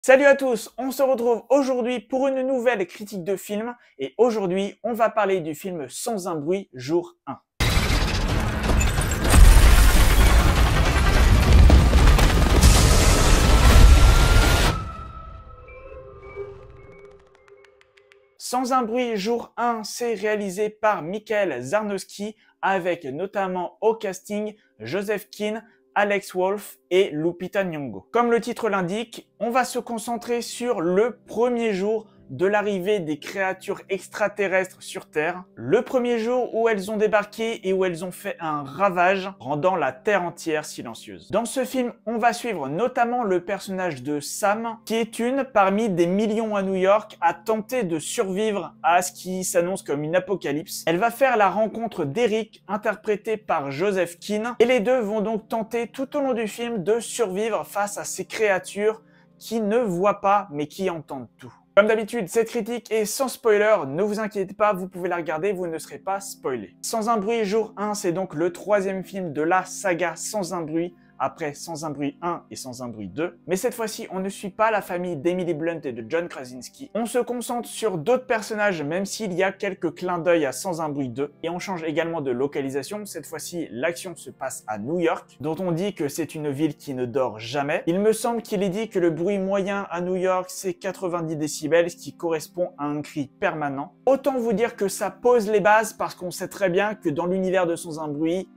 Salut à tous, on se retrouve aujourd'hui pour une nouvelle critique de film et aujourd'hui on va parler du film Sans un bruit jour 1. Sans un bruit jour 1, c'est réalisé par Michael Zarnowski avec notamment au casting Joseph Quinn, Alex Wolff et Lupita Nyong'o. Comme le titre l'indique, on va se concentrer sur le premier jour de l'arrivée des créatures extraterrestres sur Terre, le premier jour où elles ont débarqué et où elles ont fait un ravage, rendant la Terre entière silencieuse. Dans ce film, on va suivre notamment le personnage de Sam, qui est une parmi des millions à New York à tenter de survivre à ce qui s'annonce comme une apocalypse. Elle va faire la rencontre d'Eric, interprété par Joseph Quinn, et les deux vont donc tenter tout au long du film de survivre face à ces créatures qui ne voient pas mais qui entendent tout. Comme d'habitude, cette critique est sans spoiler, ne vous inquiétez pas, vous pouvez la regarder, vous ne serez pas spoilé. Sans un bruit jour 1, c'est donc le troisième film de la saga Sans un bruit, après Sans un bruit 1 et Sans un bruit 2. Mais cette fois-ci, on ne suit pas la famille d'Emily Blunt et de John Krasinski. On se concentre sur d'autres personnages, même s'il y a quelques clins d'œil à Sans un bruit 2. Et on change également de localisation. Cette fois-ci, l'action se passe à New York, dont on dit que c'est une ville qui ne dort jamais. Il me semble qu'il est dit que le bruit moyen à New York, c'est 90 décibels, ce qui correspond à un cri permanent. Autant vous dire que ça pose les bases, parce qu'on sait très bien que dans l'univers de Sans un bruit,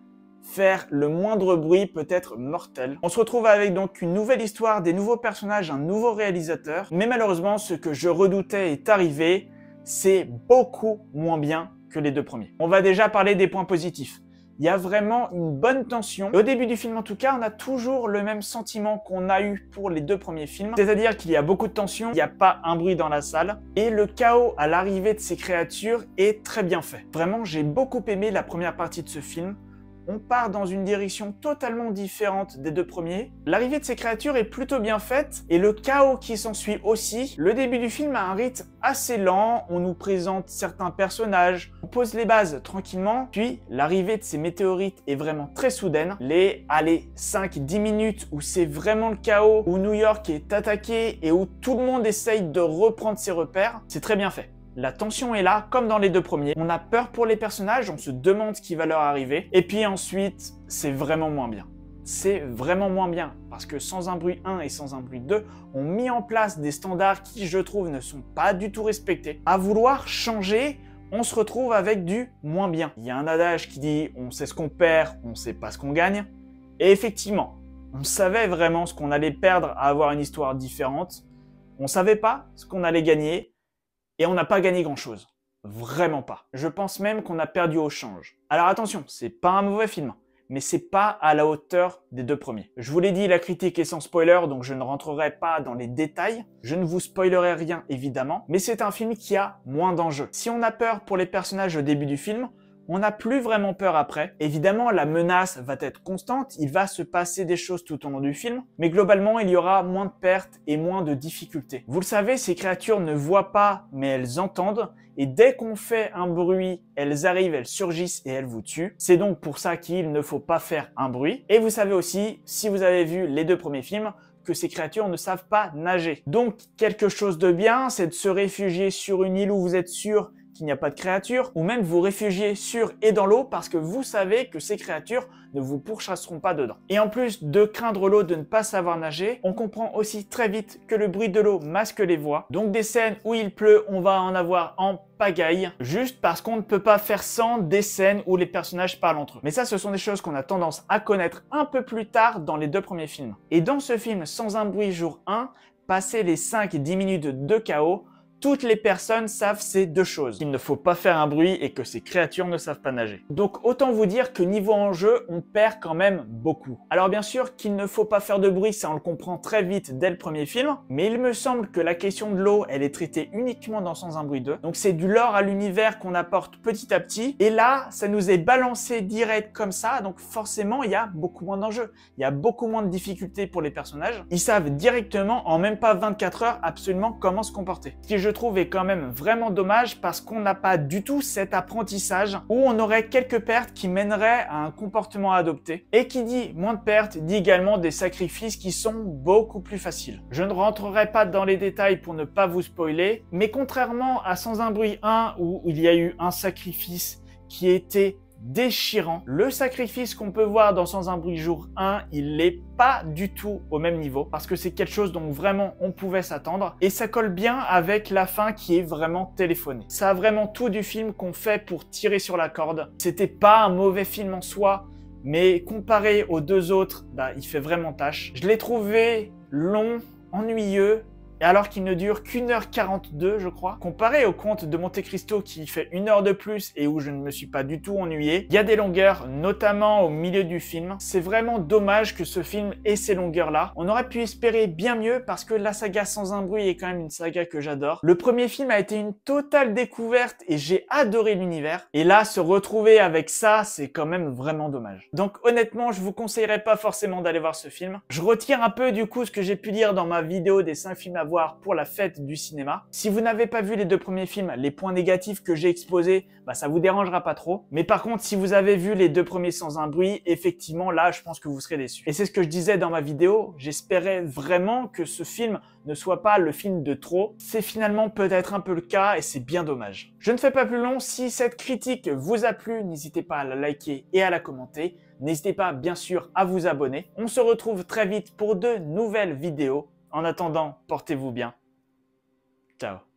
faire le moindre bruit peut être mortel. On se retrouve avec donc une nouvelle histoire, des nouveaux personnages, un nouveau réalisateur. Mais malheureusement, ce que je redoutais est arrivé, c'est beaucoup moins bien que les deux premiers. On va déjà parler des points positifs. Il y a vraiment une bonne tension. Au début du film en tout cas, on a toujours le même sentiment qu'on a eu pour les deux premiers films. C'est-à-dire qu'il y a beaucoup de tension, il n'y a pas un bruit dans la salle. Et le chaos à l'arrivée de ces créatures est très bien fait. Vraiment, j'ai beaucoup aimé la première partie de ce film. On part dans une direction totalement différente des deux premiers. L'arrivée de ces créatures est plutôt bien faite et le chaos qui s'ensuit aussi. Le début du film a un rythme assez lent, on nous présente certains personnages, on pose les bases tranquillement, puis l'arrivée de ces météorites est vraiment très soudaine. Les 5-10 minutes où c'est vraiment le chaos, où New York est attaqué et où tout le monde essaye de reprendre ses repères, c'est très bien fait. La tension est là, comme dans les deux premiers. On a peur pour les personnages, on se demande ce qui va leur arriver. Et puis ensuite, c'est vraiment moins bien. C'est vraiment moins bien, parce que Sans un bruit 1 et Sans un bruit 2 ont mis en place des standards qui, je trouve, ne sont pas du tout respectés. À vouloir changer, on se retrouve avec du moins bien. Il y a un adage qui dit « on sait ce qu'on perd, on sait pas ce qu'on gagne ». Et effectivement, on savait vraiment ce qu'on allait perdre à avoir une histoire différente. On savait pas ce qu'on allait gagner. Et on n'a pas gagné grand-chose. Vraiment pas. Je pense même qu'on a perdu au change. Alors attention, c'est pas un mauvais film, mais c'est pas à la hauteur des deux premiers. Je vous l'ai dit, la critique est sans spoiler, donc je ne rentrerai pas dans les détails. Je ne vous spoilerai rien, évidemment, mais c'est un film qui a moins d'enjeux. Si on a peur pour les personnages au début du film, on n'a plus vraiment peur après. Évidemment, la menace va être constante, il va se passer des choses tout au long du film, mais globalement, il y aura moins de pertes et moins de difficultés. Vous le savez, ces créatures ne voient pas, mais elles entendent, et dès qu'on fait un bruit, elles arrivent, elles surgissent et elles vous tuent. C'est donc pour ça qu'il ne faut pas faire un bruit. Et vous savez aussi, si vous avez vu les deux premiers films, que ces créatures ne savent pas nager. Donc, quelque chose de bien, c'est de se réfugier sur une île où vous êtes sûr qu'il n'y a pas de créatures, ou même vous réfugier sur et dans l'eau parce que vous savez que ces créatures ne vous pourchasseront pas dedans. Et en plus de craindre l'eau, de ne pas savoir nager, on comprend aussi très vite que le bruit de l'eau masque les voix. Donc des scènes où il pleut, on va en avoir en pagaille, juste parce qu'on ne peut pas faire sans des scènes où les personnages parlent entre eux. Mais ça, ce sont des choses qu'on a tendance à connaître un peu plus tard dans les deux premiers films. Et dans ce film Sans un bruit jour 1, passé les 5-10 minutes de chaos, toutes les personnes savent ces deux choses. Qu'il ne faut pas faire un bruit et que ces créatures ne savent pas nager. Donc autant vous dire que niveau enjeu, on perd quand même beaucoup. Alors bien sûr qu'il ne faut pas faire de bruit, ça on le comprend très vite dès le premier film, mais il me semble que la question de l'eau, elle est traitée uniquement dans Sans un bruit 2. Donc c'est du lore à l'univers qu'on apporte petit à petit, et là, ça nous est balancé direct comme ça, donc forcément, il y a beaucoup moins d'enjeux. Il y a beaucoup moins de difficultés pour les personnages. Ils savent directement, en même pas 24 heures, absolument comment se comporter. Ce qui, je trouve est quand même vraiment dommage parce qu'on n'a pas du tout cet apprentissage où on aurait quelques pertes qui mèneraient à un comportement adopté. Et qui dit moins de pertes dit également des sacrifices qui sont beaucoup plus faciles. Je ne rentrerai pas dans les détails pour ne pas vous spoiler, mais contrairement à Sans un bruit 1 où il y a eu un sacrifice qui était déchirant, le sacrifice qu'on peut voir dans Sans un bruit jour 1, il n'est pas du tout au même niveau parce que c'est quelque chose dont vraiment on pouvait s'attendre et ça colle bien avec la fin qui est vraiment téléphonée. Ça a vraiment tout du film qu'on fait pour tirer sur la corde. C'était pas un mauvais film en soi, mais comparé aux deux autres, il fait vraiment tâche. Je l'ai trouvé long, ennuyeux, et alors qu'il ne dure qu'1h42, je crois. Comparé au Comte de Monte Cristo qui fait 1 heure de plus et où je ne me suis pas du tout ennuyé, il y a des longueurs, notamment au milieu du film. C'est vraiment dommage que ce film ait ces longueurs-là. On aurait pu espérer bien mieux parce que la saga Sans un bruit est quand même une saga que j'adore. Le premier film a été une totale découverte et j'ai adoré l'univers. Et là, se retrouver avec ça, c'est quand même vraiment dommage. Donc honnêtement, je vous conseillerais pas forcément d'aller voir ce film. Je retire un peu du coup ce que j'ai pu dire dans ma vidéo des 5 films à voir pour la fête du cinéma. Si vous n'avez pas vu les 2 premiers films, les points négatifs que j'ai exposés, ça vous dérangera pas trop. Mais par contre, si vous avez vu les 2 premiers Sans un bruit, effectivement, là, je pense que vous serez déçus. Et c'est ce que je disais dans ma vidéo, j'espérais vraiment que ce film ne soit pas le film de trop. C'est finalement peut-être un peu le cas et c'est bien dommage. Je ne fais pas plus long, si cette critique vous a plu, n'hésitez pas à la liker et à la commenter. N'hésitez pas, bien sûr, à vous abonner. On se retrouve très vite pour de nouvelles vidéos. En attendant, portez-vous bien. Ciao.